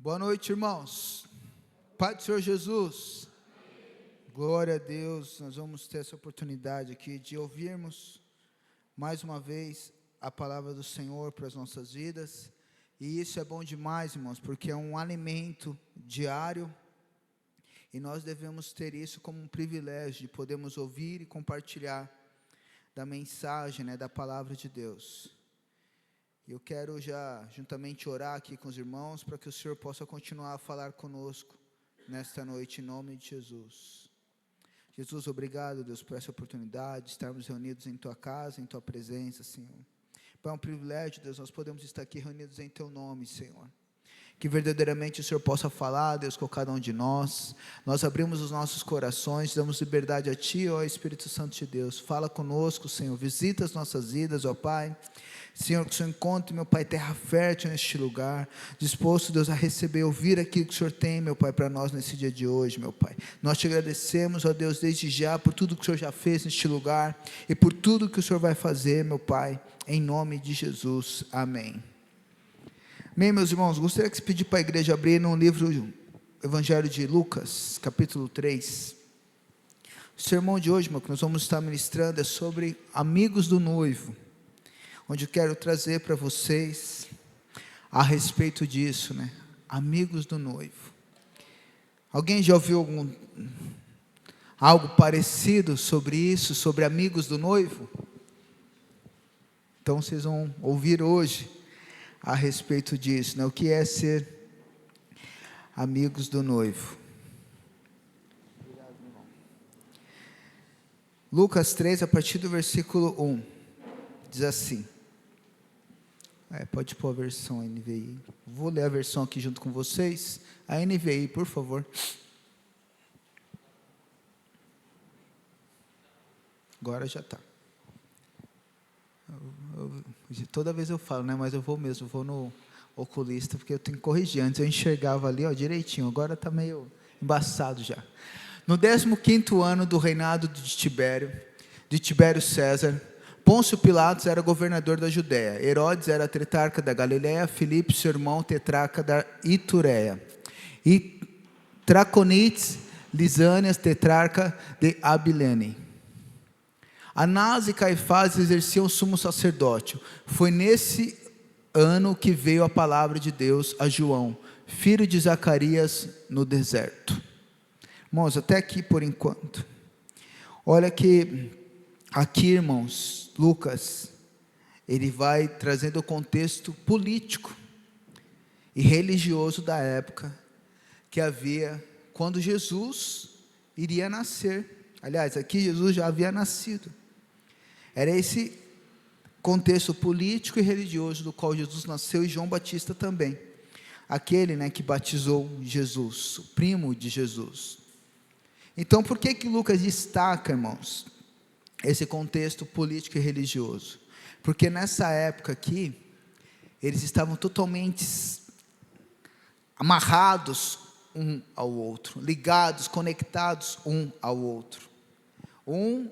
Boa noite, irmãos. Pai do Senhor Jesus. Glória a Deus. Nós vamos ter essa oportunidade aqui de ouvirmos mais uma vez a palavra do Senhor para as nossas vidas. E isso é bom demais, irmãos, porque é um alimento diário. E nós devemos ter isso como um privilégio de podermos ouvir e compartilhar da mensagem, da palavra de Deus. Eu quero já juntamente orar aqui com os irmãos para que o Senhor possa continuar a falar conosco nesta noite, em nome de Jesus. Jesus, obrigado, Deus, por essa oportunidade de estarmos reunidos em Tua casa, em Tua presença, Senhor. É um privilégio, Deus, nós podemos estar aqui reunidos em Teu nome, Senhor. Que verdadeiramente o Senhor possa falar, Deus, com cada um de nós. Nós abrimos os nossos corações, damos liberdade a Ti, ó Espírito Santo de Deus. Fala conosco, Senhor, visita as nossas vidas, ó Pai. Senhor, que o Senhor encontre, meu Pai, terra fértil neste lugar, disposto, Deus, a receber, ouvir aquilo que o Senhor tem, meu Pai, para nós nesse dia de hoje, meu Pai. Nós te agradecemos, ó Deus, desde já, por tudo que o Senhor já fez neste lugar, e por tudo que o Senhor vai fazer, meu Pai, em nome de Jesus, amém. Bem, meus irmãos, gostaria que pedir para a igreja abrir no livro Evangelho de Lucas, capítulo 3. O sermão de hoje, meu, que nós vamos estar ministrando é sobre amigos do noivo, onde eu quero trazer para vocês a respeito disso, amigos do noivo. Alguém já ouviu algo parecido sobre isso, sobre amigos do noivo? Então vocês vão ouvir hoje a respeito disso, o que é ser amigos do noivo. Lucas 3, a partir do versículo 1, diz assim, pode pôr a versão NVI, vou ler a versão aqui junto com vocês, a NVI, por favor. Agora já está. Toda vez eu falo, mas eu vou no oculista, porque eu tenho que corrigir. Antes eu enxergava ali, direitinho, agora está meio embaçado já. No 15º ano do reinado de Tibério César, Pôncio Pilatos era governador da Judéia, Herodes era tetrarca da Galileia, Filipe, seu irmão, tetrarca da Itureia, e Traconites, Lisânias, tetrarca de Abilene. Anás e Caifás exerciam o sumo sacerdócio. Foi nesse ano que veio a palavra de Deus a João, filho de Zacarias, no deserto. Irmãos, até aqui por enquanto. Olha que aqui, irmãos, Lucas, ele vai trazendo o contexto político e religioso da época que havia quando Jesus iria nascer. Aliás, aqui Jesus já havia nascido. Era esse contexto político e religioso do qual Jesus nasceu, e João Batista também. Aquele, que batizou Jesus, o primo de Jesus. Então, por que Lucas destaca, irmãos, esse contexto político e religioso? Porque nessa época aqui, eles estavam totalmente amarrados um ao outro, ligados, conectados um ao outro. Um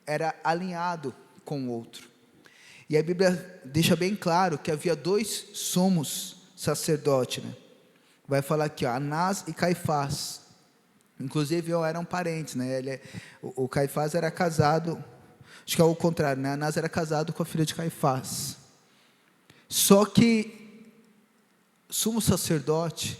era alinhado com o outro. E a Bíblia deixa bem claro que havia dois sumos sacerdotes, Vai falar aqui, Anás e Caifás. Inclusive eram parentes, o Caifás era casado, acho que é o contrário, Anás era casado com a filha de Caifás. Só que sumo sacerdote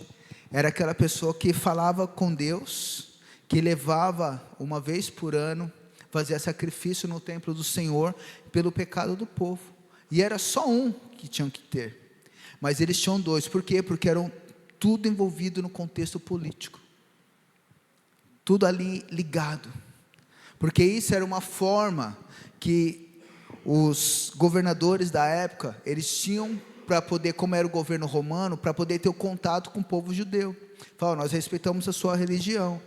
era aquela pessoa que falava com Deus, que levava uma vez por ano, fazia sacrifício no templo do Senhor pelo pecado do povo. E era só um que tinham que ter. Mas eles tinham dois. Por quê? Porque eram tudo envolvido no contexto político. Tudo ali ligado. Porque isso era uma forma que os governadores da época, eles tinham para poder, como era o governo romano, para poder ter o contato com o povo judeu. Falaram, nós respeitamos a sua religião.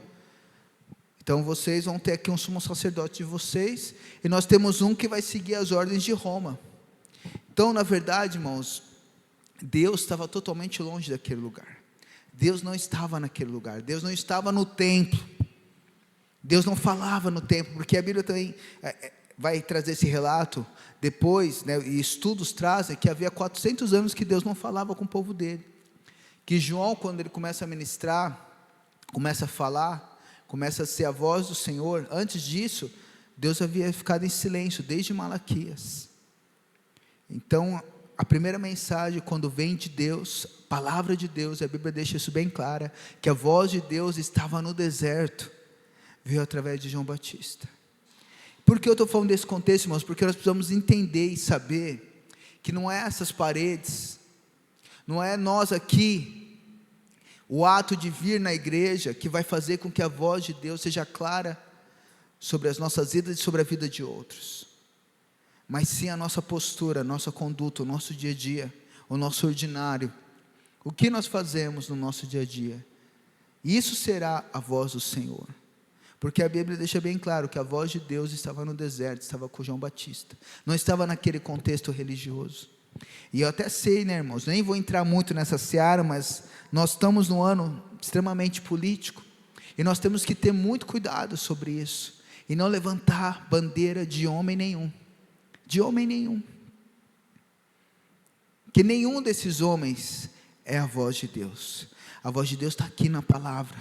Então vocês vão ter aqui um sumo sacerdote de vocês, e nós temos um que vai seguir as ordens de Roma. Então, na verdade, irmãos, Deus estava totalmente longe daquele lugar. Deus não estava naquele lugar. Deus não estava no templo. Deus não falava no templo, porque a Bíblia também vai trazer esse relato depois, e estudos trazem que havia 400 anos que Deus não falava com o povo dele. que João, quando ele começa a ministrar, começa a falar, começa a ser a voz do Senhor. Antes disso, Deus havia ficado em silêncio desde Malaquias. Então, a primeira mensagem, quando vem de Deus, palavra de Deus, a Bíblia deixa isso bem clara, que a voz de Deus estava no deserto, veio através de João Batista. Por que eu estou falando desse contexto, irmãos? Porque nós precisamos entender e saber que não é essas paredes, não é nós aqui, o ato de vir na igreja, que vai fazer com que a voz de Deus seja clara sobre as nossas vidas e sobre a vida de outros, mas sim a nossa postura, a nossa conduta, o nosso dia a dia, o nosso ordinário, o que nós fazemos no nosso dia a dia. Isso será a voz do Senhor, porque a Bíblia deixa bem claro que a voz de Deus estava no deserto, estava com João Batista, não estava naquele contexto religioso. E eu até sei, né, irmãos, nem vou entrar muito nessa seara, mas nós estamos num ano extremamente político, e nós temos que ter muito cuidado sobre isso, e não levantar bandeira de homem nenhum, que nenhum desses homens é a voz de Deus. A voz de Deus está aqui na palavra.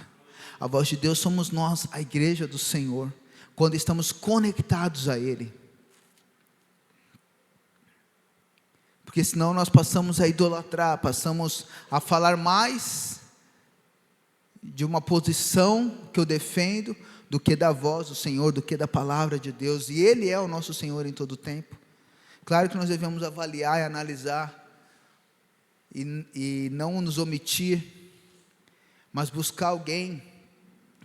A voz de Deus somos nós, a igreja do Senhor, quando estamos conectados a Ele, porque senão nós passamos a idolatrar, passamos a falar mais de uma posição que eu defendo, do que da voz do Senhor, do que da palavra de Deus, e Ele é o nosso Senhor em todo o tempo. Claro que nós devemos avaliar e analisar, e não nos omitir, mas buscar alguém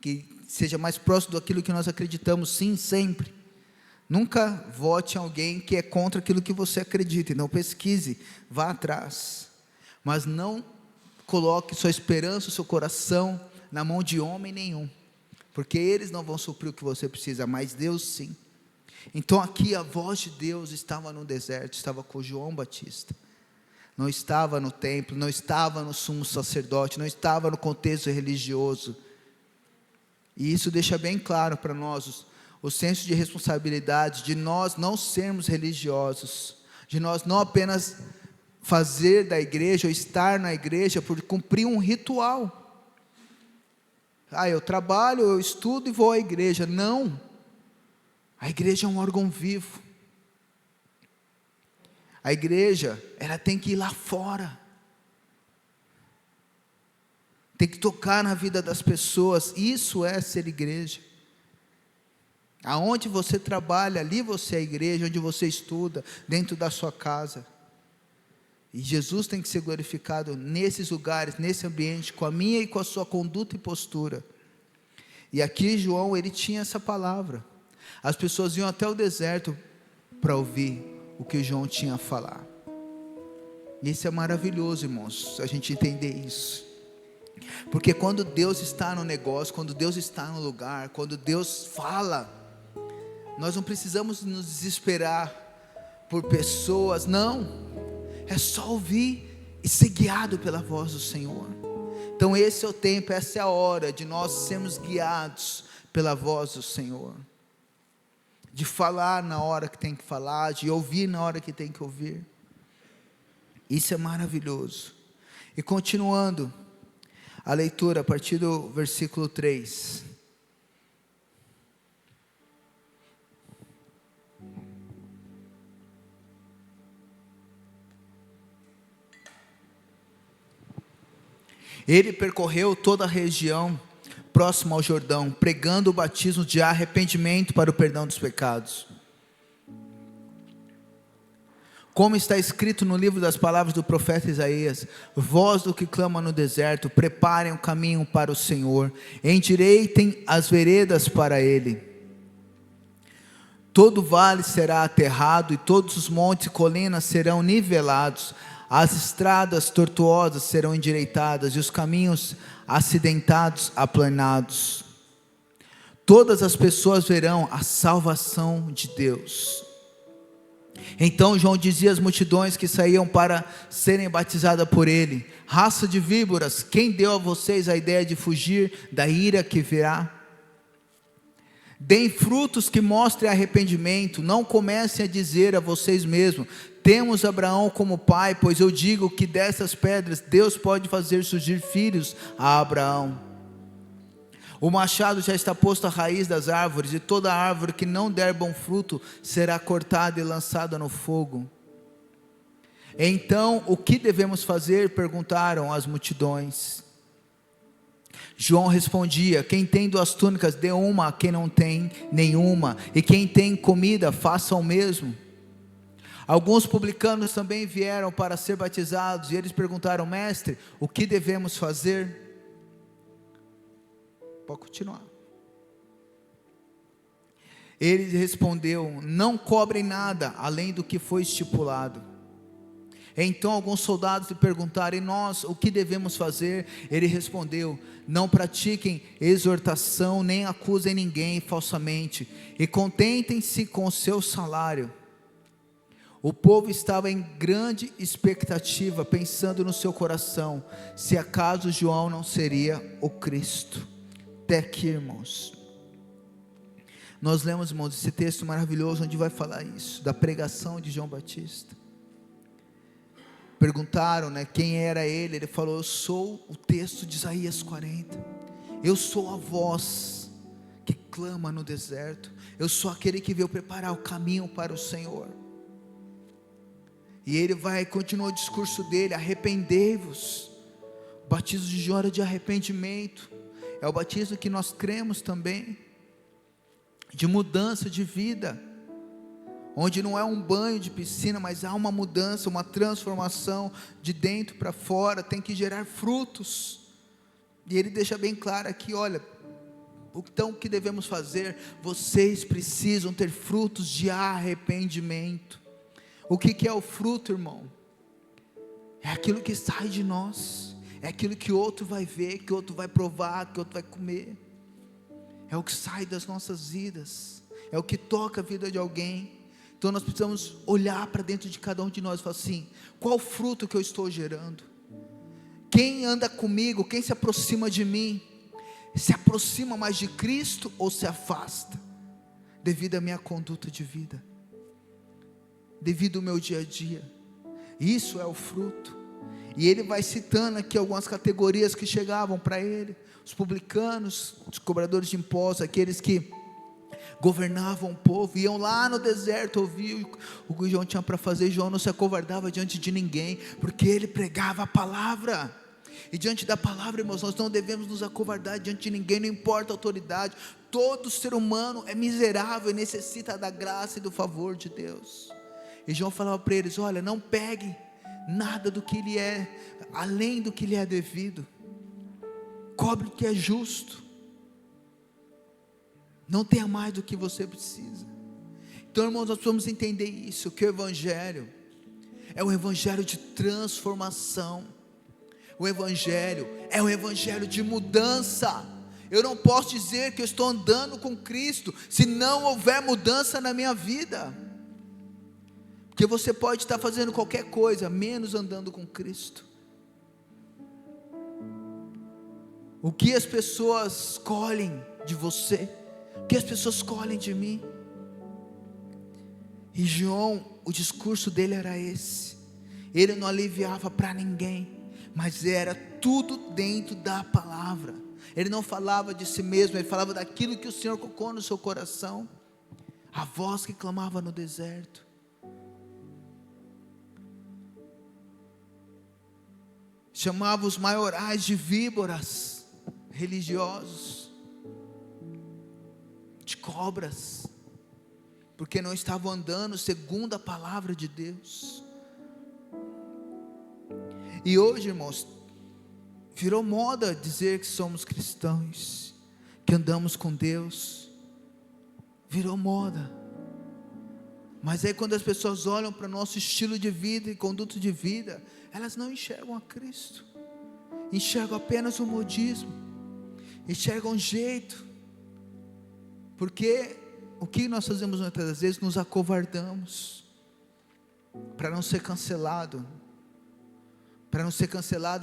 que seja mais próximo daquilo que nós acreditamos, sim, sempre. Nunca vote em alguém que é contra aquilo que você acredita, então pesquise, vá atrás, mas não coloque sua esperança, o seu coração na mão de homem nenhum, porque eles não vão suprir o que você precisa, mas Deus sim. Então aqui a voz de Deus estava no deserto, estava com João Batista, não estava no templo, não estava no sumo sacerdote, não estava no contexto religioso, e isso deixa bem claro para nós o senso de responsabilidade, de nós não sermos religiosos, de nós não apenas fazer da igreja, ou estar na igreja, por cumprir um ritual. Eu trabalho, eu estudo e vou à igreja. Não, a igreja é um órgão vivo, a igreja, ela tem que ir lá fora, tem que tocar na vida das pessoas, isso é ser igreja. Aonde você trabalha, ali você é a igreja, onde você estuda, dentro da sua casa, e Jesus tem que ser glorificado nesses lugares, nesse ambiente, com a minha e com a sua conduta e postura. E aqui João, ele tinha essa palavra, as pessoas iam até o deserto para ouvir o que João tinha a falar. E isso é maravilhoso, irmãos, a gente entender isso, porque quando Deus está no negócio, quando Deus está no lugar, quando Deus fala, nós não precisamos nos desesperar por pessoas, não, é só ouvir e ser guiado pela voz do Senhor. Então esse é o tempo, essa é a hora de nós sermos guiados pela voz do Senhor, de falar na hora que tem que falar, de ouvir na hora que tem que ouvir. Isso é maravilhoso. E continuando a leitura a partir do versículo 3. Ele percorreu toda a região próxima ao Jordão, pregando o batismo de arrependimento para o perdão dos pecados. Como está escrito no livro das palavras do profeta Isaías: voz do que clama no deserto, preparem o caminho para o Senhor, endireitem as veredas para Ele. Todo vale será aterrado, e todos os montes e colinas serão nivelados, as estradas tortuosas serão endireitadas, e os caminhos acidentados aplanados. Todas as pessoas verão a salvação de Deus. Então João dizia às multidões que saíam para serem batizadas por ele: raça de víboras, quem deu a vocês a ideia de fugir da ira que virá? Deem frutos que mostrem arrependimento. Não comecem a dizer a vocês mesmos: temos Abraão como pai, pois eu digo que dessas pedras Deus pode fazer surgir filhos a Abraão. O machado já está posto à raiz das árvores, e toda árvore que não der bom fruto será cortada e lançada no fogo. Então, o que devemos fazer? Perguntaram as multidões. João respondia: quem tem 2 túnicas, dê uma a quem não tem nenhuma, e quem tem comida, faça o mesmo. Alguns publicanos também vieram para ser batizados, e eles perguntaram: mestre, o que devemos fazer? Pode continuar. Ele respondeu: não cobrem nada além do que foi estipulado. Então alguns soldados lhe perguntaram: e nós, o que devemos fazer? Ele respondeu: não pratiquem exortação, nem acusem ninguém falsamente, e contentem-se com o seu salário. O povo estava em grande expectativa, pensando no seu coração, se acaso João não seria o Cristo. Até aqui, irmãos, nós lemos, irmãos, esse texto maravilhoso, onde vai falar isso, da pregação de João Batista. Perguntaram, quem era ele? Ele falou: eu sou o texto de Isaías 40, eu sou a voz que clama no deserto, eu sou aquele que veio preparar o caminho para o Senhor. E ele continua o discurso dele: arrependei-vos. O batismo de João era de arrependimento, é o batismo que nós cremos também, de mudança de vida, onde não é um banho de piscina, mas há uma mudança, uma transformação de dentro para fora, tem que gerar frutos. E ele deixa bem claro aqui: olha, então o que devemos fazer? Vocês precisam ter frutos de arrependimento. O que é o fruto, irmão? É aquilo que sai de nós, é aquilo que outro vai ver, que outro vai provar, que outro vai comer, é o que sai das nossas vidas, é o que toca a vida de alguém. Então nós precisamos olhar para dentro de cada um de nós e falar assim: qual fruto que eu estou gerando? Quem anda comigo, quem se aproxima de mim, se aproxima mais de Cristo ou se afasta, devido à minha conduta de vida, devido ao meu dia a dia? Isso é o fruto. E ele vai citando aqui algumas categorias que chegavam para ele: os publicanos, os cobradores de impostos, aqueles que governavam o povo, iam lá no deserto ouvir o que João tinha para fazer. João não se acovardava diante de ninguém, porque ele pregava a palavra. E diante da palavra, irmãos, nós não devemos nos acovardar diante de ninguém, não importa a autoridade. Todo ser humano é miserável e necessita da graça e do favor de Deus. E João falava para eles: olha, não pegue nada do que lhe é, além do que lhe é devido, cobre o que é justo, não tenha mais do que você precisa. Então, irmãos, nós precisamos entender isso, que o Evangelho é um Evangelho de transformação, o Evangelho é um Evangelho de mudança. Eu não posso dizer que eu estou andando com Cristo, se não houver mudança na minha vida, porque você pode estar fazendo qualquer coisa, menos andando com Cristo. O que as pessoas escolhem de você, o que as pessoas escolhem de mim. E João, o discurso dele era esse. Ele não aliviava para ninguém, mas era tudo dentro da palavra. Ele não falava de si mesmo, ele falava daquilo que o Senhor colocou no seu coração. A voz que clamava no deserto. Chamava os maiorais de víboras religiosos, de cobras, porque não estavam andando segundo a palavra de Deus. E hoje, irmãos, virou moda dizer que somos cristãos, que andamos com Deus, virou moda. Mas aí quando as pessoas olham para o nosso estilo de vida e conduta de vida, elas não enxergam a Cristo, enxergam apenas o modismo, enxergam um jeito, porque o que nós fazemos muitas das vezes, nos acovardamos, para não ser cancelado,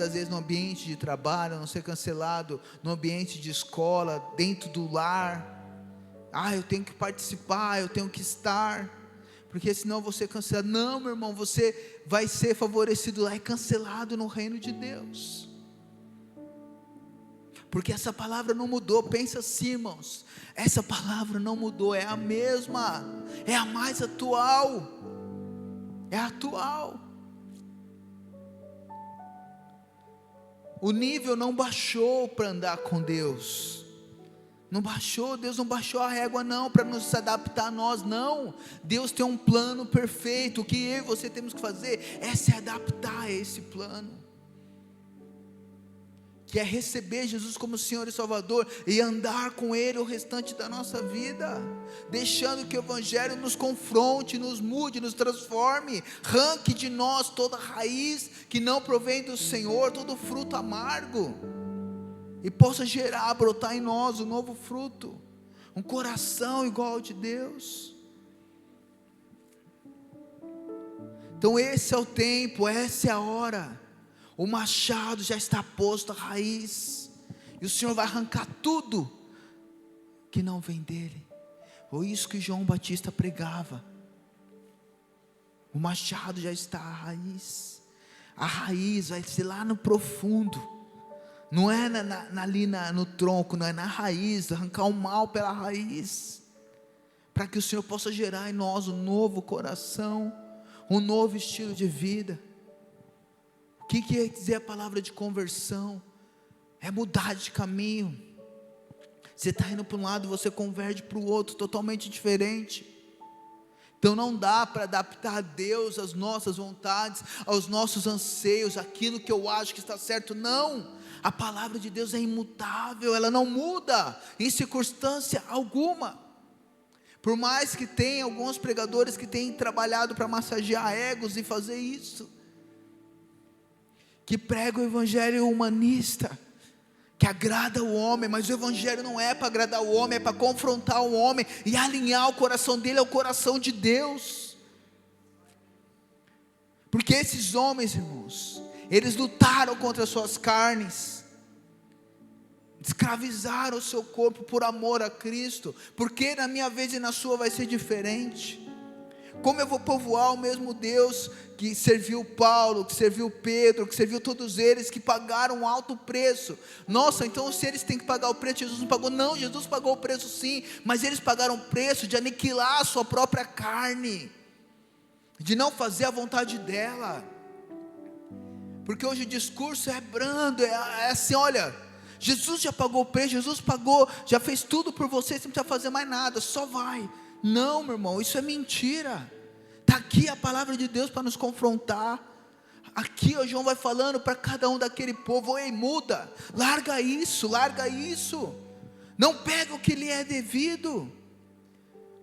às vezes no ambiente de trabalho, não ser cancelado no ambiente de escola, dentro do lar. eu tenho que participar, eu tenho que estar, porque senão eu vou ser cancelado. Não, meu irmão, você vai ser favorecido lá e cancelado no reino de Deus, porque essa palavra não mudou. Pensa assim, irmãos, essa palavra não mudou, é a mesma, é a mais atual, é atual. O nível não baixou para andar com Deus, não baixou, Deus não baixou a régua não, para nos adaptar a nós, não. Deus tem um plano perfeito. O que eu e você temos que fazer é se adaptar a esse plano, que é receber Jesus como Senhor e Salvador, e andar com Ele o restante da nossa vida, deixando que o Evangelho nos confronte, nos mude, nos transforme, arranque de nós toda raiz que não provém do Senhor, todo fruto amargo, e possa gerar, brotar em nós um novo fruto, um coração igual ao de Deus. Então esse é o tempo, essa é a hora. O machado já está posto à raiz, e o Senhor vai arrancar tudo que não vem dele. Foi isso que João Batista pregava. O machado já está à raiz. A raiz vai ser lá no profundo, não é ali no tronco, não é na raiz. Arrancar o mal pela raiz, para que o Senhor possa gerar em nós um novo coração, um novo estilo de vida. O que quer dizer a palavra de conversão? É mudar de caminho. Você está indo para um lado, você converte para o outro, totalmente diferente. Então não dá para adaptar a Deus às nossas vontades, aos nossos anseios, aquilo que eu acho que está certo. Não, a palavra de Deus é imutável, ela não muda em circunstância alguma. Por mais que tenha alguns pregadores que tenham trabalhado para massagear egos e fazer isso, que prega o evangelho humanista, que agrada o homem, mas o evangelho não é para agradar o homem, é para confrontar o homem e alinhar o coração dele ao coração de Deus. Porque esses homens, irmãos, eles lutaram contra as suas carnes, escravizaram o seu corpo por amor a Cristo. Porque na minha vez e na sua vai ser diferente. Como eu vou povoar o mesmo Deus que serviu Paulo, que serviu Pedro, que serviu todos eles, que pagaram um alto preço? Nossa, então se eles têm que pagar o preço, Jesus não pagou? Não, Jesus pagou o preço sim, mas eles pagaram o preço de aniquilar a sua própria carne, de não fazer a vontade dela. Porque hoje o discurso é brando, é assim, olha, Jesus já pagou o preço, Jesus pagou, já fez tudo por você, você não precisa fazer mais nada, só vai. Não, meu irmão, isso é mentira. Está aqui a palavra de Deus para nos confrontar. Aqui o João vai falando para cada um daquele povo: ei, muda, larga isso, não pega o que lhe é devido.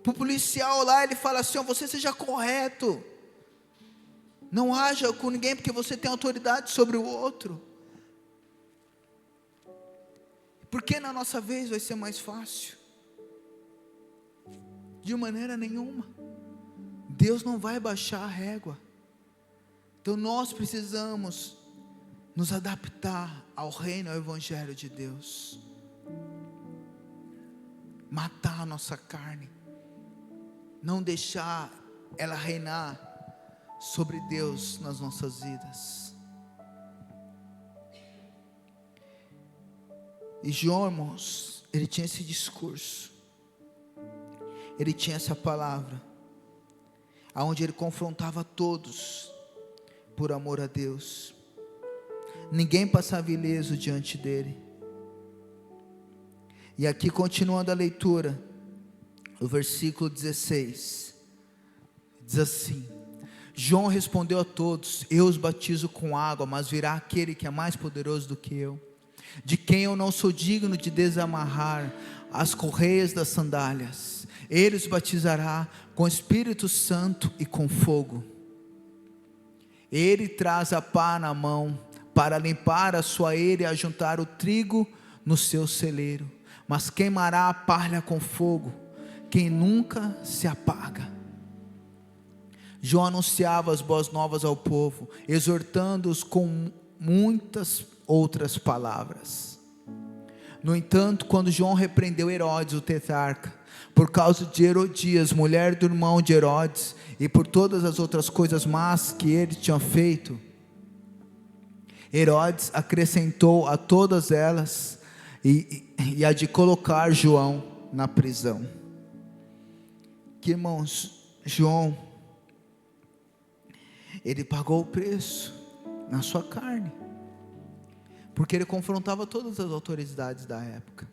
Para o policial lá, ele fala assim: você seja correto, não haja com ninguém, porque você tem autoridade sobre o outro. Porque na nossa vez vai ser mais fácil? De maneira nenhuma. Deus não vai baixar a régua. Então nós precisamos nos adaptar ao reino, ao evangelho de Deus. Matar a nossa carne, não deixar ela reinar sobre Deus nas nossas vidas. E João, irmãos, ele tinha esse discurso, ele tinha essa palavra, aonde ele confrontava todos por amor a Deus. Ninguém passava ileso diante dele. E aqui, continuando a leitura, o versículo 16 diz assim: João respondeu a todos: eu os batizo com água, mas virá aquele que é mais poderoso do que eu, de quem eu não sou digno de desamarrar as correias das sandálias. Ele os batizará com Espírito Santo e com fogo. Ele traz a pá na mão para limpar a sua eira e ajuntar o trigo no seu celeiro, mas queimará a palha com fogo, que nunca se apaga. João anunciava as boas novas ao povo, exortando-os com muitas outras palavras. No entanto, quando João repreendeu Herodes, o tetrarca, por causa de Herodias, mulher do irmão de Herodes, e por todas as outras coisas más que ele tinha feito, Herodes acrescentou a todas elas e a de colocar João na prisão. Que, irmãos, João, ele pagou o preço na sua carne, porque ele confrontava todas as autoridades da época,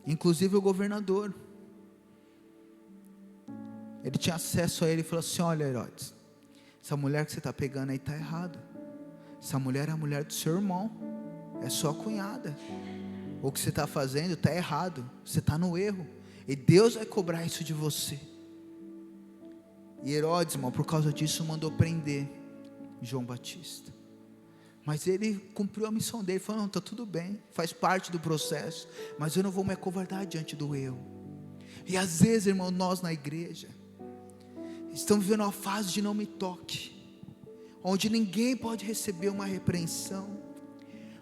inclusive o governador. Ele tinha acesso a ele e falou assim: olha, Herodes, essa mulher que você está pegando aí está errada. Essa mulher é a mulher do seu irmão, é sua cunhada. O que você está fazendo está errado, você está no erro, e Deus vai cobrar isso de você. E Herodes, irmão, por causa disso mandou prender João Batista. Mas ele cumpriu a missão dele, falou: não, está tudo bem, faz parte do processo, mas eu não vou me acovardar diante do erro. E às vezes, irmão, nós na igreja estamos vivendo uma fase de não me toque, onde ninguém pode receber uma repreensão,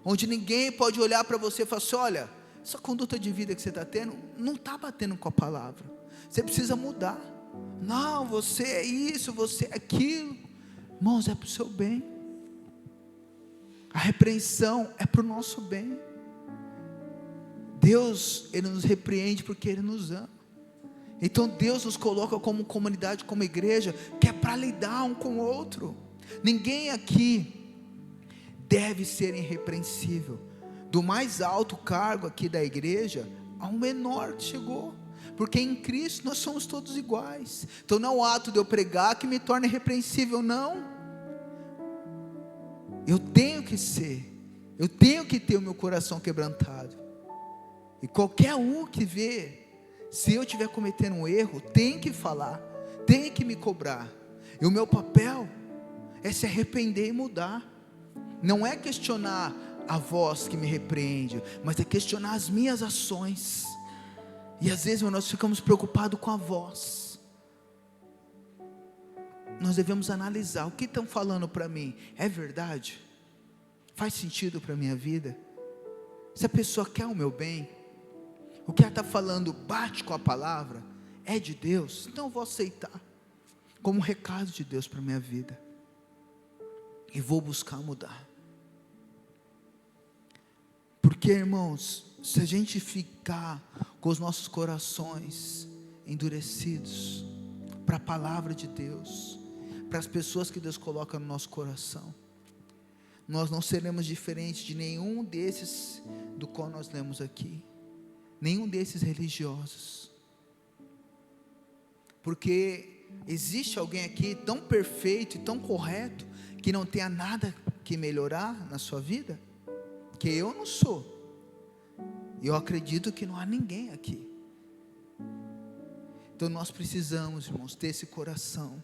onde ninguém pode olhar para você e falar assim: olha, essa conduta de vida que você está tendo, não está batendo com a palavra, você precisa mudar. Não, você é isso, você é aquilo. Irmãos, é para o seu bem. A repreensão é para o nosso bem. Deus, Ele nos repreende porque Ele nos ama. Então Deus nos coloca como comunidade, como igreja, que é para lidar um com o outro. Ninguém aqui deve ser irrepreensível, do mais alto cargo aqui da igreja ao menor que chegou, porque em Cristo nós somos todos iguais. Então não é o ato de eu pregar que me torna irrepreensível, não. Eu tenho que ser, eu tenho que ter o meu coração quebrantado, e qualquer um que vê, se eu estiver cometendo um erro, tem que falar, tem que me cobrar, e o meu papel é se arrepender e mudar. Não é questionar a voz que me repreende, mas é questionar as minhas ações. E às vezes nós ficamos preocupados com a voz. Nós devemos analisar: o que estão falando para mim é verdade? Faz sentido para a minha vida? Se a pessoa quer o meu bem, o que ela está falando bate com a palavra, é de Deus, então eu vou aceitar como um recado de Deus para a minha vida, e vou buscar mudar. Porque, irmãos, se a gente ficar com os nossos corações endurecidos para a palavra de Deus, para as pessoas que Deus coloca no nosso coração, nós não seremos diferentes de nenhum desses do qual nós lemos aqui, nenhum desses religiosos. Porque existe alguém aqui tão perfeito e tão correto, que não tenha nada que melhorar na sua vida? Que eu não sou. Eu acredito que não há ninguém aqui. Então nós precisamos, irmãos, ter esse coração.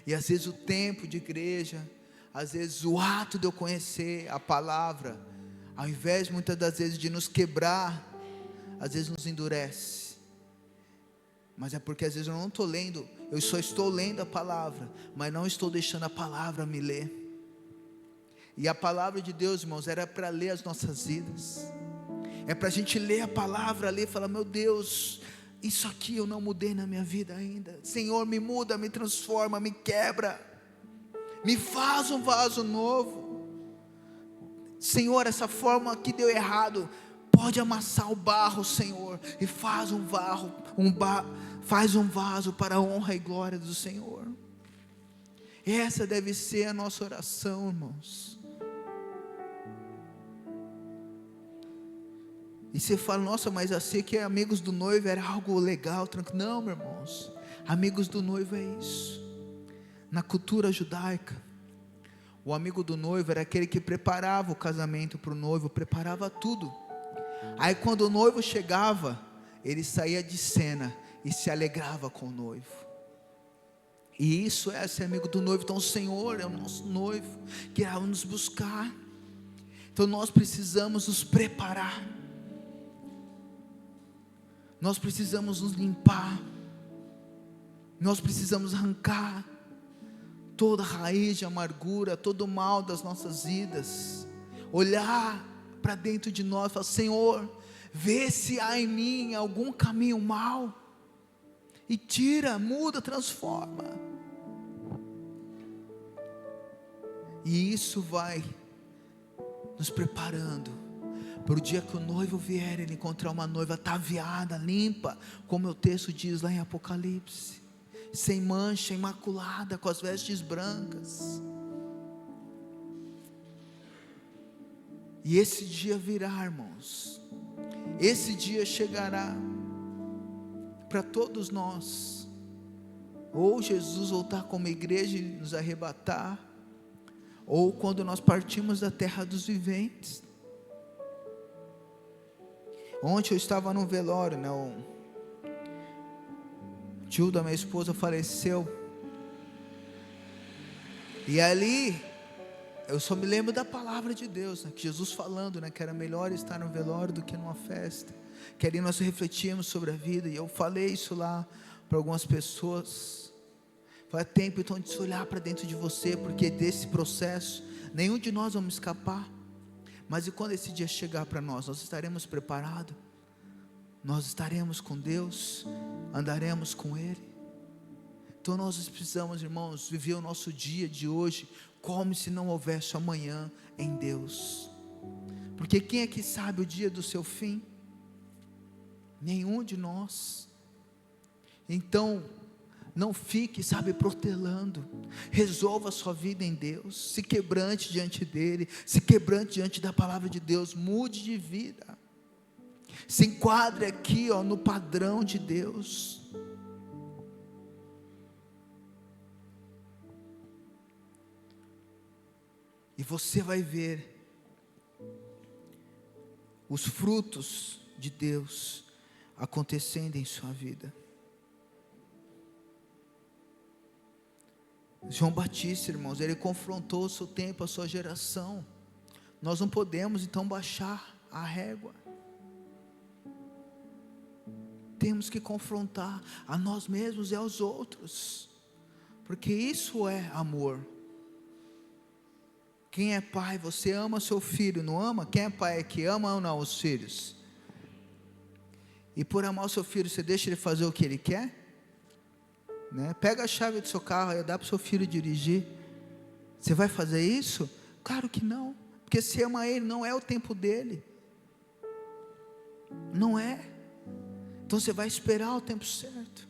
E às vezes o tempo de igreja, às vezes o ato de eu conhecer a palavra, ao invés muitas das vezes de nos quebrar, às vezes nos endurece. Mas é porque às vezes eu não estou lendo, eu só estou lendo a palavra, mas não estou deixando a palavra me ler. E a palavra de Deus, irmãos, era para ler as nossas vidas, é para a gente ler a palavra, ler e falar: meu Deus, isso aqui eu não mudei na minha vida ainda. Senhor, me muda, me transforma, me quebra, me faz um vaso novo. Senhor, essa forma que deu errado, pode amassar o barro, Senhor, e faz um vaso para a honra e glória do Senhor. Essa deve ser a nossa oração, irmãos. E você fala: nossa, mas eu sei que amigos do noivo era algo legal, tranquilo. Não, meus irmãos, amigos do noivo é isso. Na cultura judaica, o amigo do noivo era aquele que preparava o casamento para o noivo, preparava tudo. Aí quando o noivo chegava, ele saía de cena e se alegrava com o noivo. E isso é ser amigo do noivo. Então o Senhor é o nosso noivo, que irá nos buscar. Então nós precisamos nos preparar, nós precisamos nos limpar, nós precisamos arrancar toda raiz de amargura, todo o mal das nossas vidas, olhar para dentro de nós e falar: Senhor, vê se há em mim algum caminho mau, e tira, muda, transforma. E isso vai nos preparando para o dia que o noivo vier, ele encontrar uma noiva ataviada, limpa, como o texto diz lá em Apocalipse, sem mancha, imaculada, com as vestes brancas. E esse dia virá, irmãos, esse dia chegará para todos nós, ou Jesus voltar como igreja e nos arrebatar, ou quando nós partimos da terra dos viventes. Ontem eu estava num velório, né? O tio da minha esposa faleceu, e ali eu só me lembro da palavra de Deus, né? Que Jesus falando, né? Que era melhor estar no velório do que numa festa, que ali nós refletíamos sobre a vida. E eu falei isso lá para algumas pessoas. Foi tempo então de se olhar para dentro de você, porque desse processo nenhum de nós vamos escapar. Mas e quando esse dia chegar para nós, nós estaremos preparados? Nós estaremos com Deus? Andaremos com Ele? Então nós precisamos, irmãos, viver o nosso dia de hoje como se não houvesse amanhã em Deus. Porque quem é que sabe o dia do seu fim? Nenhum de nós. Então não fique, protelando. Resolva a sua vida em Deus. Se quebrante diante dEle. Se quebrante diante da palavra de Deus. Mude de vida. Se enquadre aqui, no padrão de Deus. E você vai ver os frutos de Deus acontecendo em sua vida. João Batista, irmãos, ele confrontou o seu tempo, a sua geração. Nós não podemos então baixar a régua. Temos que confrontar a nós mesmos e aos outros, porque isso é amor. Quem é pai, você ama seu filho, não ama? Quem é pai é que ama ou não os filhos? E por amar o seu filho, você deixa ele fazer o que ele quer? Né? Pega a chave do seu carro e dá para o seu filho dirigir. Você vai fazer isso? Claro que não, porque se ama ele, não é o tempo dele. Não é. Então você vai esperar o tempo certo.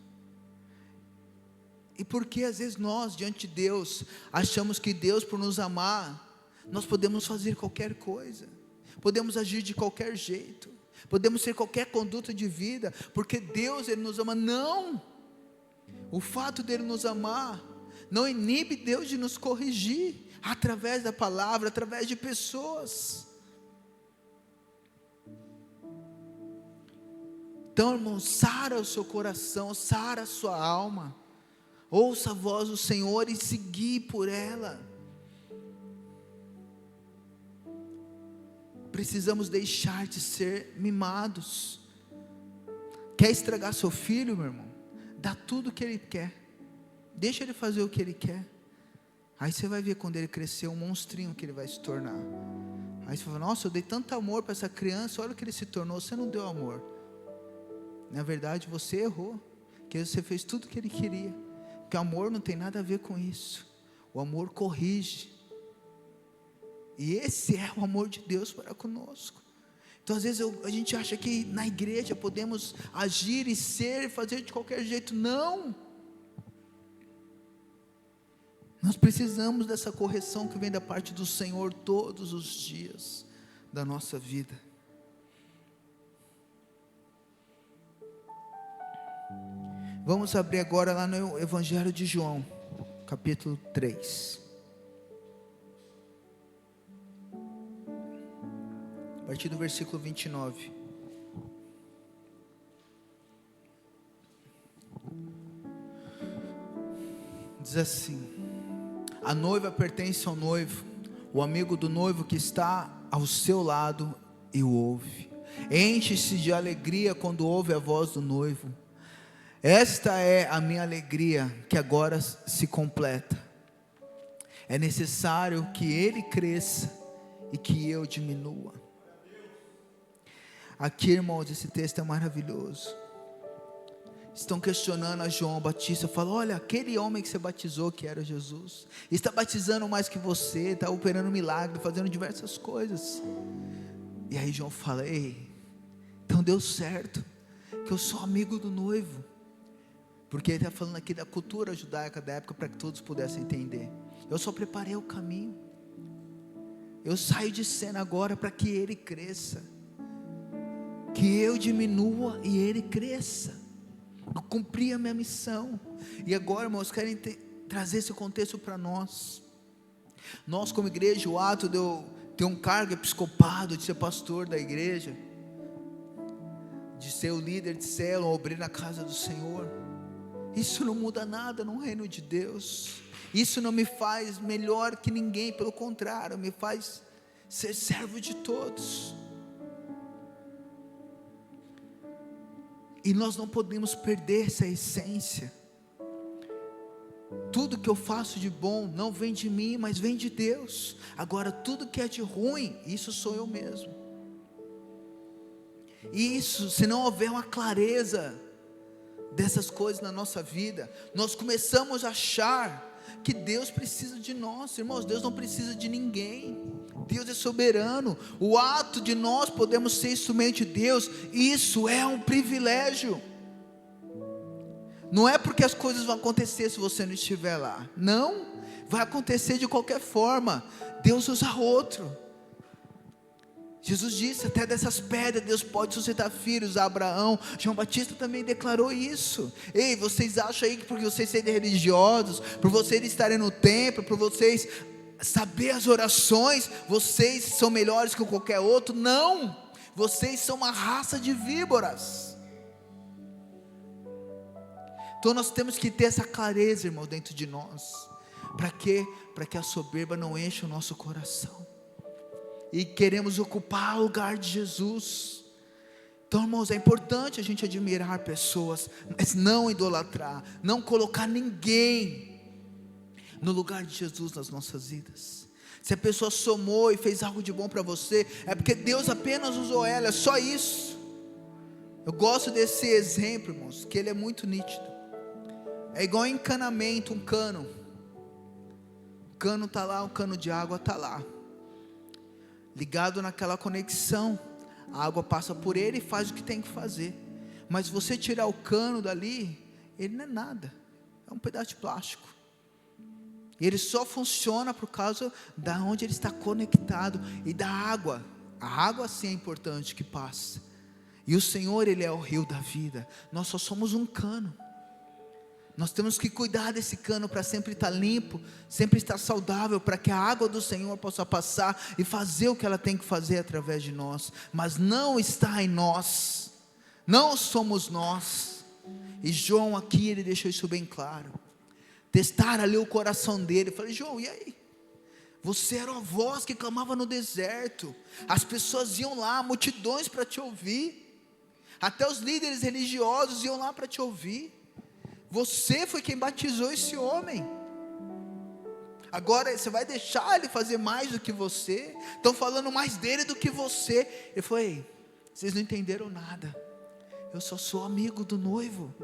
E porque às vezes nós, diante de Deus, achamos que Deus, por nos amar, nós podemos fazer qualquer coisa, podemos agir de qualquer jeito, podemos ter qualquer conduta de vida, porque Deus, Ele nos ama. Não, o fato dEle nos amar, não inibe Deus de nos corrigir, através da palavra, através de pessoas. Então, irmão, sara o seu coração, sara a sua alma, ouça a voz do Senhor e seguir por ela. Precisamos deixar de ser mimados. Quer estragar seu filho, meu irmão? Dá tudo o que ele quer, deixa ele fazer o que ele quer. Aí você vai ver quando ele crescer, um monstrinho que ele vai se tornar. Aí você fala, nossa, eu dei tanto amor para essa criança, olha o que ele se tornou. Você não deu amor. Na verdade você errou, porque você fez tudo o que ele queria. Porque o amor não tem nada a ver com isso. O amor corrige. E esse é o amor de Deus para conosco. Então às vezes a gente acha que na igreja podemos agir e ser, fazer de qualquer jeito. Não. Nós precisamos dessa correção que vem da parte do Senhor todos os dias da nossa vida. Vamos abrir agora lá no Evangelho de João, capítulo 3. A partir do versículo 29. Diz assim: a noiva pertence ao noivo, o amigo do noivo que está ao seu lado e o ouve, enche-se de alegria quando ouve a voz do noivo. Esta é a minha alegria, que agora se completa. É necessário que ele cresça e que eu diminua. Aqui, irmãos, esse texto é maravilhoso. Estão questionando a João Batista, falam: olha, aquele homem que você batizou, que era Jesus, está batizando mais que você, está operando milagre, fazendo diversas coisas. E aí João fala: ei, então deu certo, que eu sou amigo do noivo. Porque ele está falando aqui da cultura judaica da época, para que todos pudessem entender. Eu só preparei o caminho, eu saio de cena agora para que ele cresça, que eu diminua e ele cresça. Eu cumpri a minha missão. E agora, irmãos, querem trazer esse contexto para nós. Nós como igreja, o ato de eu ter um cargo episcopado, de ser pastor da igreja, de ser o líder de célula, obreiro na casa do Senhor, isso não muda nada no reino de Deus. Isso não me faz melhor que ninguém, pelo contrário, me faz ser servo de todos. E nós não podemos perder essa essência. Tudo que eu faço de bom não vem de mim, mas vem de Deus. Agora, tudo que é de ruim, isso sou eu mesmo. E isso, se não houver uma clareza dessas coisas na nossa vida, nós começamos a achar que Deus precisa de nós. Irmãos, Deus não precisa de ninguém. Deus é soberano. O ato de nós podemos ser instrumento de Deus, isso é um privilégio. Não é porque as coisas vão acontecer se você não estiver lá. Não, vai acontecer de qualquer forma. Deus usa outro. Jesus disse: até dessas pedras Deus pode suscitar filhos a Abraão. João Batista também declarou isso. Ei, vocês acham aí que porque vocês serem religiosos, por vocês estarem no templo, por vocês saber as orações, vocês são melhores que qualquer outro? Não, vocês são uma raça de víboras. Então nós temos que ter essa clareza, irmão, dentro de nós. Para quê? Para que a soberba não encha o nosso coração e queremos ocupar o lugar de Jesus. Então, irmãos, é importante a gente admirar pessoas, mas não idolatrar, não colocar ninguém no lugar de Jesus nas nossas vidas. Se a pessoa somou e fez algo de bom para você, é porque Deus apenas usou ela, é só isso. Eu gosto desse exemplo, irmãos, que ele é muito nítido. É igual encanamento, um cano. O cano está lá, o cano de água está lá, ligado naquela conexão. A água passa por ele e faz o que tem que fazer. Mas se você tirar o cano dali, ele não é nada, é um pedaço de plástico. E ele só funciona por causa da onde ele está conectado e da água. A água sim é importante que passa. E o Senhor, Ele é o rio da vida. Nós só somos um cano. Nós temos que cuidar desse cano para sempre estar limpo, sempre estar saudável, para que a água do Senhor possa passar e fazer o que ela tem que fazer através de nós. Mas não está em nós, não somos nós. E João aqui, ele deixou isso bem claro. Testar ali o coração dele. Eu falei: João, e aí? Você era a voz que clamava no deserto. As pessoas iam lá, multidões para te ouvir. Até os líderes religiosos iam lá para te ouvir. Você foi quem batizou esse homem. Agora você vai deixar ele fazer mais do que você? Estão falando mais dele do que você. Ele falou: ei, vocês não entenderam nada. Eu só sou amigo do noivo.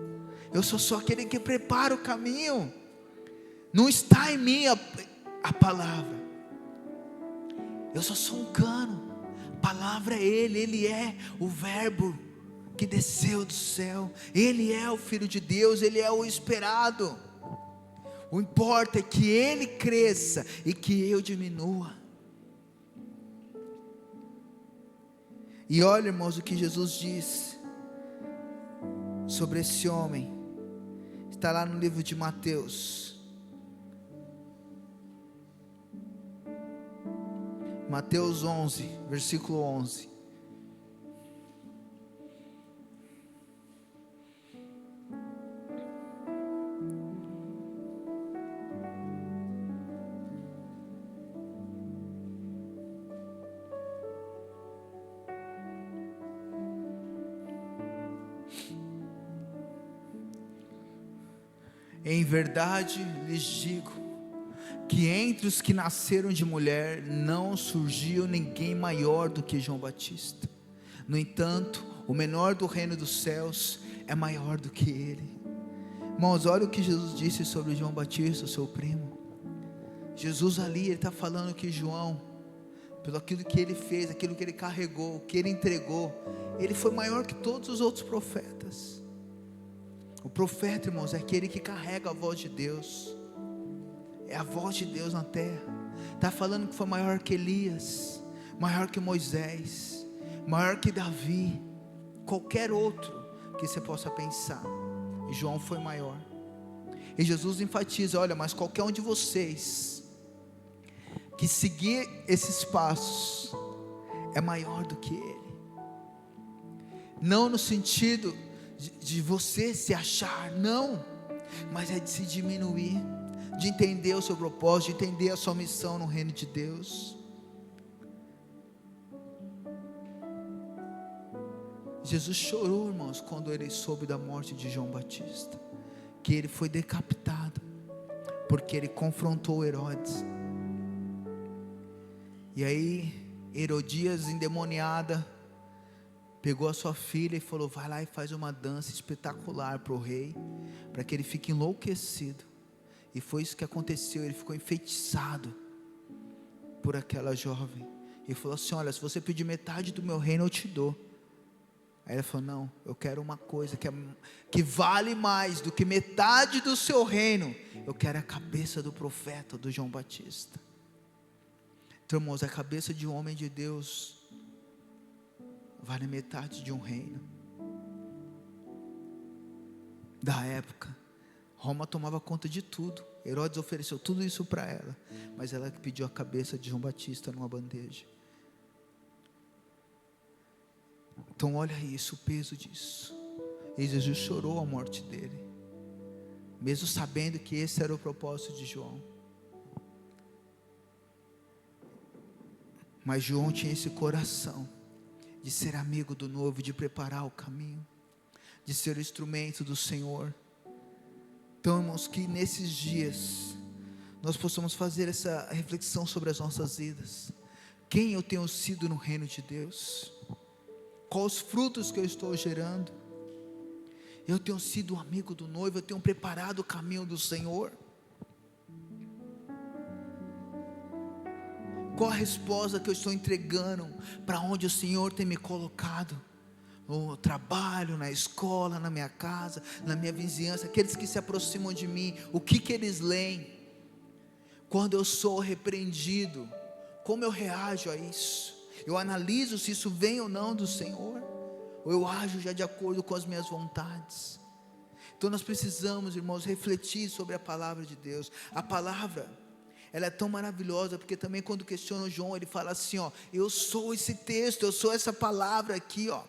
Eu só sou aquele que prepara o caminho. Não está em mim a palavra. Eu só sou um cano. A palavra é Ele. Ele é o verbo que desceu do céu. Ele é o Filho de Deus. Ele é o esperado. O importa é que Ele cresça e que eu diminua. E olha, irmãos, o que Jesus diz sobre esse homem. Está lá no livro de Mateus. Mateus 11, versículo 11. Em verdade lhes digo, que entre os que nasceram de mulher, não surgiu ninguém maior do que João Batista, No entanto, o menor do reino dos céus é maior do que ele. Irmãos, olha o que Jesus disse sobre João Batista, o seu primo. Jesus ali, ele está falando que João, pelo aquilo que ele fez, aquilo que ele carregou, o que ele entregou, ele foi maior que todos os outros profetas. O profeta, irmãos, é aquele que carrega a voz de Deus, é a voz de Deus na terra. Está falando que foi maior que Elias, maior que Moisés, maior que Davi, qualquer outro que você possa pensar. João foi maior. E Jesus enfatiza: olha, mas qualquer um de vocês que seguir esses passos é maior do que ele. Não no sentido de você se achar, não, mas é de se diminuir, de entender o seu propósito, de entender a sua missão no reino de Deus. Jesus chorou, irmãos, quando ele soube da morte de João Batista, que ele foi decapitado, porque ele confrontou Herodes. E aí Herodias, endemoniada, pegou a sua filha e falou: vai lá e faz uma dança espetacular para o rei, para que ele fique enlouquecido. E foi isso que aconteceu. Ele ficou enfeitiçado por aquela jovem, e falou assim: olha, se você pedir metade do meu reino eu te dou. Aí ela falou: não, eu quero uma coisa que vale mais do que metade do seu reino. Eu quero a cabeça do profeta, do João Batista. Então, irmãos, a cabeça de um homem de Deus vale metade de um reino. Da época, Roma tomava conta de tudo. Herodes ofereceu tudo isso para ela, mas ela pediu a cabeça de João Batista numa bandeja. Então olha isso, o peso disso. E Jesus chorou a morte dele, mesmo sabendo que esse era o propósito de João. Mas João tinha esse coração de ser amigo do noivo, de preparar o caminho, de ser o instrumento do Senhor. Então, irmãos, que nesses dias nós possamos fazer essa reflexão sobre as nossas vidas. Quem eu tenho sido no reino de Deus? Quais os frutos que eu estou gerando? Eu tenho sido um amigo do noivo? Eu tenho preparado o caminho do Senhor? Qual a resposta que eu estou entregando para onde o Senhor tem me colocado? No trabalho, na escola, na minha casa, na minha vizinhança, aqueles que se aproximam de mim, o que eles leem? Quando eu sou repreendido, como eu reajo a isso? Eu analiso se isso vem ou não do Senhor, ou eu ajo já de acordo com as minhas vontades? Então nós precisamos, irmãos, refletir sobre a palavra de Deus. A palavra, ela é tão maravilhosa, porque também quando questiona João, ele fala assim, ó: eu sou esse texto, eu sou essa palavra aqui, ó.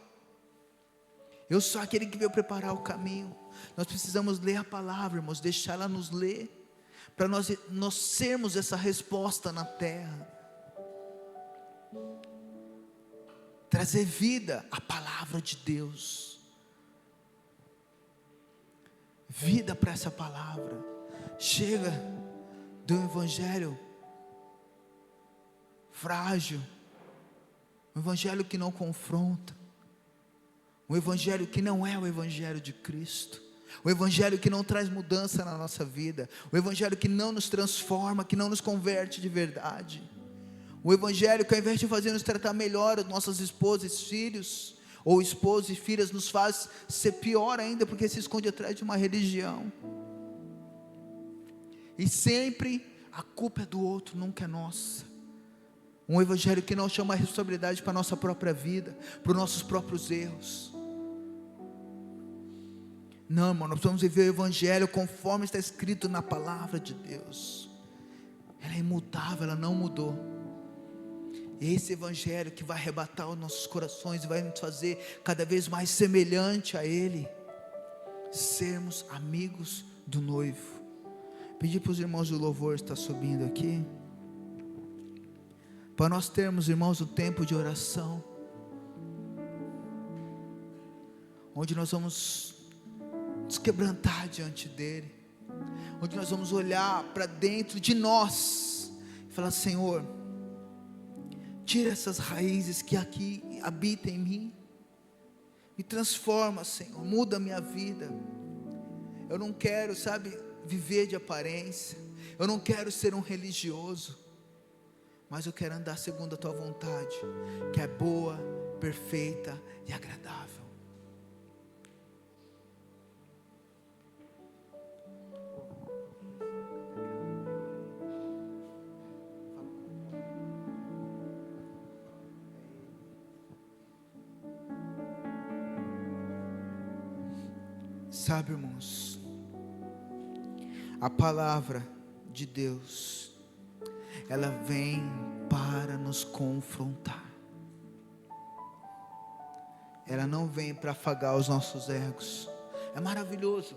Eu sou aquele que veio preparar o caminho. Nós precisamos ler a palavra, irmãos, deixar ela nos ler, para nós sermos essa resposta na terra. Trazer vida à palavra de Deus, vida para essa palavra. Chega do evangelho frágil, um evangelho que não confronta, um evangelho que não é o evangelho de Cristo, o evangelho que não traz mudança na nossa vida, o evangelho que não nos transforma, que não nos converte de verdade, o evangelho que ao invés de fazer nos tratar melhor, as nossas esposas e filhos, ou esposas e filhas, nos faz ser pior ainda, porque se esconde atrás de uma religião. E sempre a culpa é do outro, nunca é nossa. Um evangelho que não chama a responsabilidade para a nossa própria vida, para os nossos próprios erros. Não, irmão, nós precisamos viver o evangelho conforme está escrito na palavra de Deus. Ela é imutável, ela não mudou. Esse evangelho que vai arrebatar os nossos corações e vai nos fazer cada vez mais semelhante a Ele, sermos amigos do noivo. Pedir para os irmãos do louvor estar subindo aqui, para nós termos, irmãos, um tempo de oração, onde nós vamos nos quebrantar diante dEle, onde nós vamos olhar para dentro de nós e falar: Senhor, tira essas raízes que aqui habitam em mim, Me transforma, Senhor, muda a minha vida. Eu não quero, viver de aparência. Eu não quero ser um religioso, mas eu quero andar segundo a tua vontade, que é boa, perfeita e agradável. Sabe, irmãos, a palavra de Deus, ela vem para nos confrontar. Ela não vem para afagar os nossos egos. É maravilhoso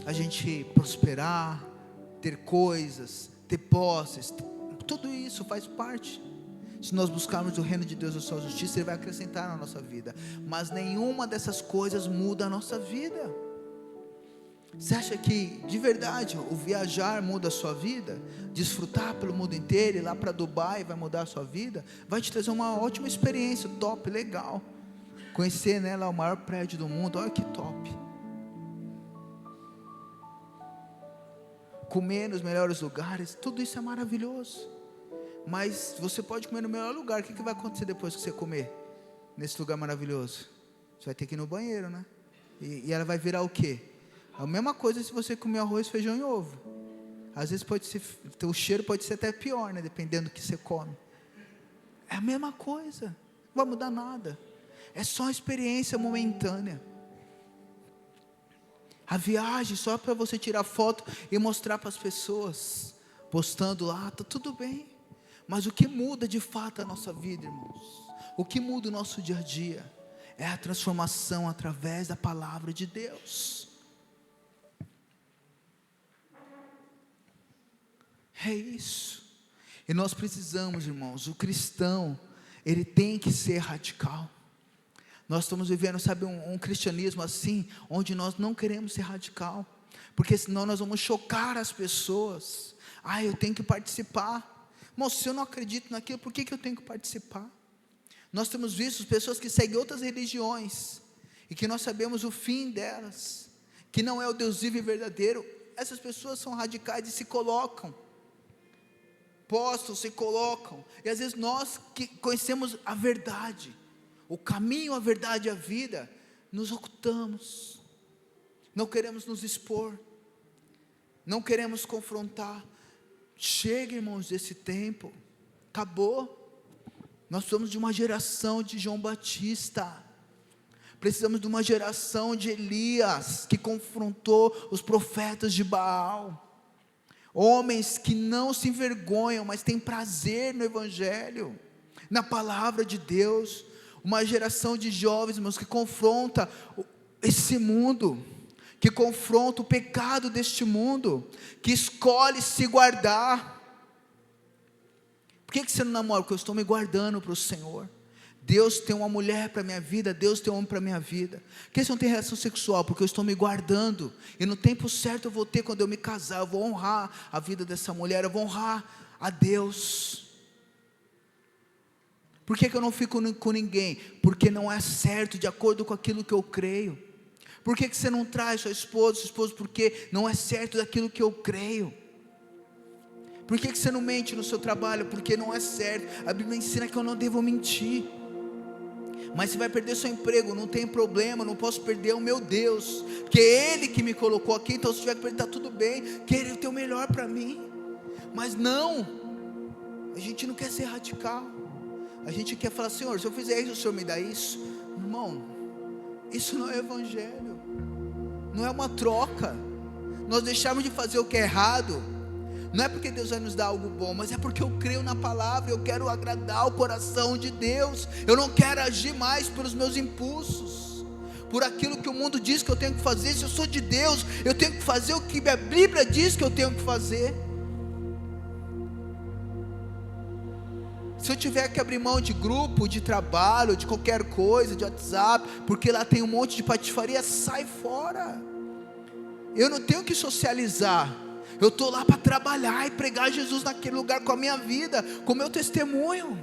a gente prosperar, ter coisas, ter posses. Tudo isso faz parte. Se nós buscarmos o reino de Deus e a sua justiça, Ele vai acrescentar na nossa vida. Mas nenhuma dessas coisas muda a nossa vida. Você acha que de verdade o viajar muda a sua vida? Desfrutar pelo mundo inteiro, ir lá para Dubai vai mudar a sua vida? Vai te trazer uma ótima experiência, top, legal. Conhecer, lá o maior prédio do mundo, olha que top. Comer nos melhores lugares, tudo isso é maravilhoso. Mas você pode comer no melhor lugar, o que vai acontecer depois que você comer nesse lugar maravilhoso? Você vai ter que ir no banheiro, né? E ela vai virar o quê? A mesma coisa se você comer arroz, feijão e ovo. Às vezes o cheiro pode ser até pior, né? Dependendo do que você come. É a mesma coisa, não vai mudar nada. É só experiência momentânea. A viagem só para você tirar foto e mostrar para as pessoas, postando lá, está tudo bem. Mas o que muda de fato a nossa vida, irmãos, o que muda o nosso dia a dia, é a transformação através da palavra de Deus. É isso. E nós precisamos, irmãos, o cristão, ele tem que ser radical. Nós estamos vivendo, um cristianismo assim, onde nós não queremos ser radical, porque senão nós vamos chocar as pessoas. Eu tenho que participar. Irmão, se eu não acredito naquilo, por que eu tenho que participar? Nós temos visto pessoas que seguem outras religiões, e que nós sabemos o fim delas, que não é o Deus vivo e verdadeiro. Essas pessoas são radicais e se colocam, se colocam, e às vezes nós que conhecemos a verdade, o caminho, a verdade e a vida, nos ocultamos, não queremos nos expor, não queremos confrontar. Chega, irmãos, desse tempo, acabou. Nós precisamos de uma geração de João Batista, precisamos de uma geração de Elias, que confrontou os profetas de Baal, homens que não se envergonham, mas têm prazer no Evangelho, na palavra de Deus. Uma geração de jovens, irmãos, que confronta esse mundo, que confronta o pecado deste mundo, que escolhe se guardar. Por que você não namora? Porque eu estou me guardando para o Senhor. Deus tem uma mulher para a minha vida, Deus tem um homem para a minha vida. Por que você não tem relação sexual? Porque eu estou me guardando, e no tempo certo eu vou ter, quando eu me casar, eu vou honrar a vida dessa mulher, eu vou honrar a Deus. Por que eu não fico com ninguém? Porque não é certo, de acordo com aquilo que eu creio. Por que você não traz sua esposa, porque não é certo daquilo que eu creio? Por que você não mente no seu trabalho? Porque não é certo. A Bíblia ensina que eu não devo mentir. Mas você vai perder seu emprego, não tem problema, não posso perder o meu Deus, porque é Ele que me colocou aqui. Então se tiver que perder, está tudo bem, que Ele tem o melhor para mim. Mas não, a gente não quer ser radical. A gente quer falar: Senhor, se eu fizer isso, o Senhor me dá isso. Irmão, isso não é evangelho, não é uma troca. Nós deixarmos de fazer o que é errado, não é porque Deus vai nos dar algo bom, mas é porque eu creio na palavra, eu quero agradar o coração de Deus. Eu não quero agir mais pelos meus impulsos, por aquilo que o mundo diz que eu tenho que fazer. Se eu sou de Deus, eu tenho que fazer o que a Bíblia diz que eu tenho que fazer. Se eu tiver que abrir mão de grupo, de trabalho, de qualquer coisa, de WhatsApp, porque lá tem um monte de patifaria, sai fora. Eu não tenho que socializar, eu estou lá para trabalhar e pregar Jesus naquele lugar com a minha vida, com o meu testemunho.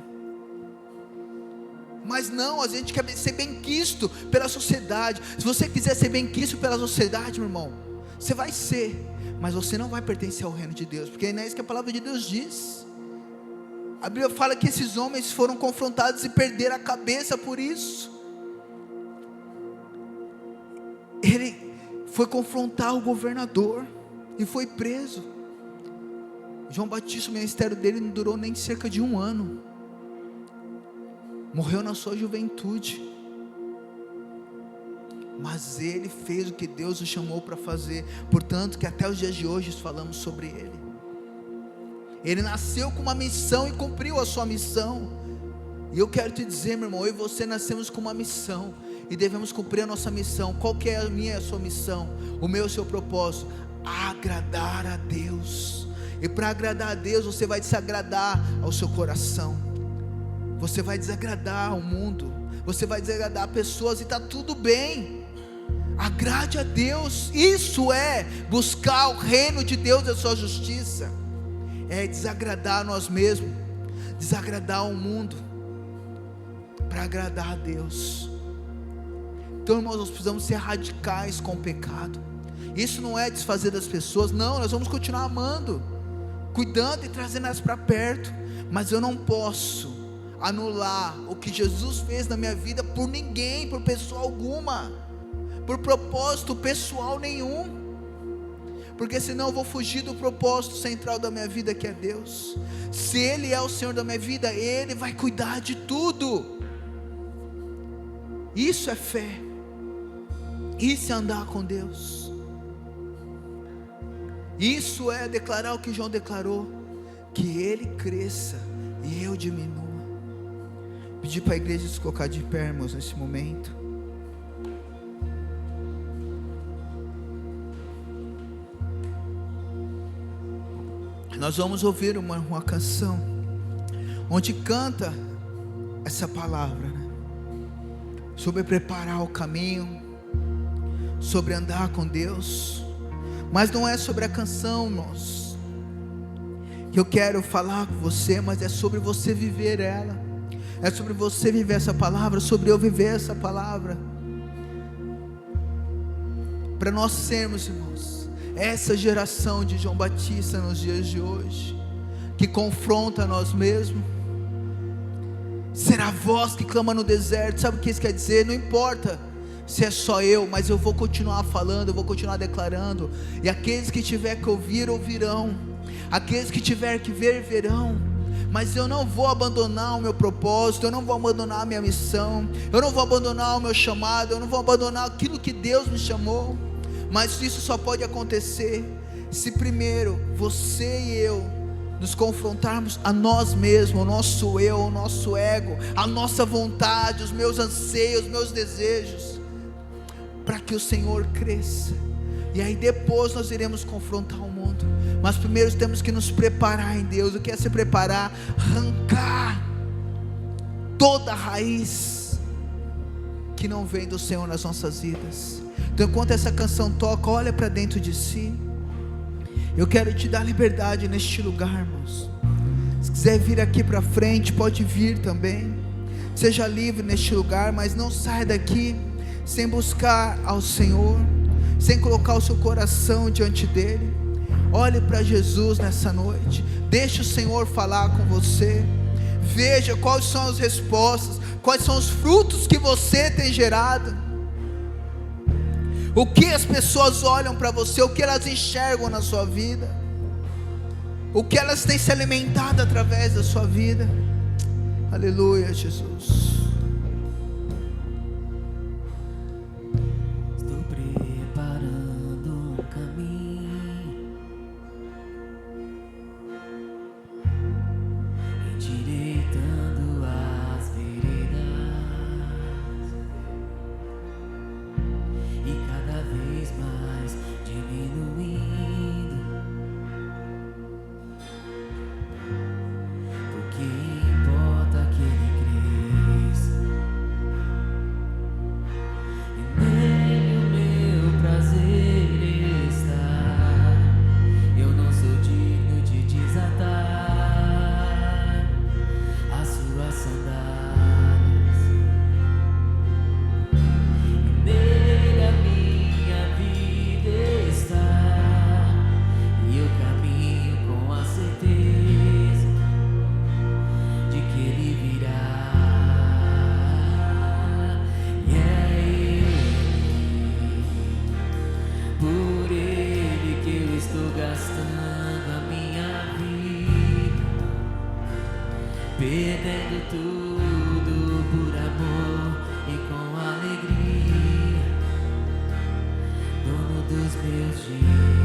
Mas não, a gente quer ser bem-quisto pela sociedade. Se você quiser ser bem-quisto pela sociedade, meu irmão, você vai ser, mas você não vai pertencer ao reino de Deus, porque não é isso que a palavra de Deus diz. A Bíblia fala que esses homens foram confrontados e perderam a cabeça por isso. Ele foi confrontar o governador e foi preso. João Batista, o ministério dele não durou nem cerca de 1 ano. Morreu na sua juventude. Mas ele fez o que Deus o chamou para fazer. Portanto, que até os dias de hoje falamos sobre ele. Ele nasceu com uma missão e cumpriu a sua missão. E eu quero te dizer, meu irmão, eu e você nascemos com uma missão e devemos cumprir a nossa missão. Qual que é a minha e a sua missão? O meu e o seu propósito? Agradar a Deus. E para agradar a Deus, você vai desagradar ao seu coração. Você vai desagradar o mundo. Você vai desagradar pessoas e está tudo bem. Agrade a Deus. Isso é buscar o reino de Deus e a sua justiça. É desagradar a nós mesmos, desagradar o mundo, para agradar a Deus. Então, irmãos, nós precisamos ser radicais com o pecado. Isso não é desfazer das pessoas, não, nós vamos continuar amando, cuidando e trazendo elas para perto. Mas eu não posso anular o que Jesus fez na minha vida por ninguém, por pessoa alguma, por propósito pessoal nenhum, porque senão eu vou fugir do propósito central da minha vida, que é Deus. Se Ele é o Senhor da minha vida, Ele vai cuidar de tudo. Isso é fé, isso é andar com Deus, isso é declarar o que João declarou, que Ele cresça e eu diminua. Pedir para a igreja se colocar de pé, irmãos, nesse momento. Nós vamos ouvir uma canção onde canta essa palavra, né? Sobre preparar o caminho, sobre andar com Deus. Mas não é sobre a canção, irmãos, que eu quero falar com você, mas é sobre você viver ela. É sobre você viver essa palavra, sobre eu viver essa palavra. Para nós sermos, irmãos, essa geração de João Batista nos dias de hoje, que confronta a nós mesmos, ser a voz que clama no deserto. Sabe o que isso quer dizer? Não importa se é só eu, mas eu vou continuar falando, eu vou continuar declarando, e aqueles que tiver que ouvir, ouvirão, aqueles que tiver que ver, verão. Mas eu não vou abandonar o meu propósito, eu não vou abandonar a minha missão, eu não vou abandonar o meu chamado, eu não vou abandonar aquilo que Deus me chamou. Mas isso só pode acontecer se primeiro você e eu nos confrontarmos a nós mesmos, o nosso eu, o nosso ego, a nossa vontade, os meus anseios, os meus desejos, para que o Senhor cresça. E aí depois nós iremos confrontar o mundo. Mas primeiro temos que nos preparar em Deus. O que é se preparar? Arrancar toda a raiz que não vem do Senhor nas nossas vidas. Então, enquanto essa canção toca, olha para dentro de si. Eu quero te dar liberdade neste lugar, irmãos. Se quiser vir aqui para frente, pode vir também. Seja livre neste lugar, mas não saia daqui sem buscar ao Senhor, sem colocar o seu coração diante dele. Olhe para Jesus nessa noite. Deixe o Senhor falar com você. Veja quais são as respostas, quais são os frutos que você tem gerado. O que as pessoas olham para você, o que elas enxergam na sua vida, o que elas têm se alimentado através da sua vida. Aleluia, Jesus. Estou preparando um caminho, endireitando as veredas, e cada vez mais diminuindo, porque importa que Ele perdendo tudo por amor e com alegria, dono dos meus dias.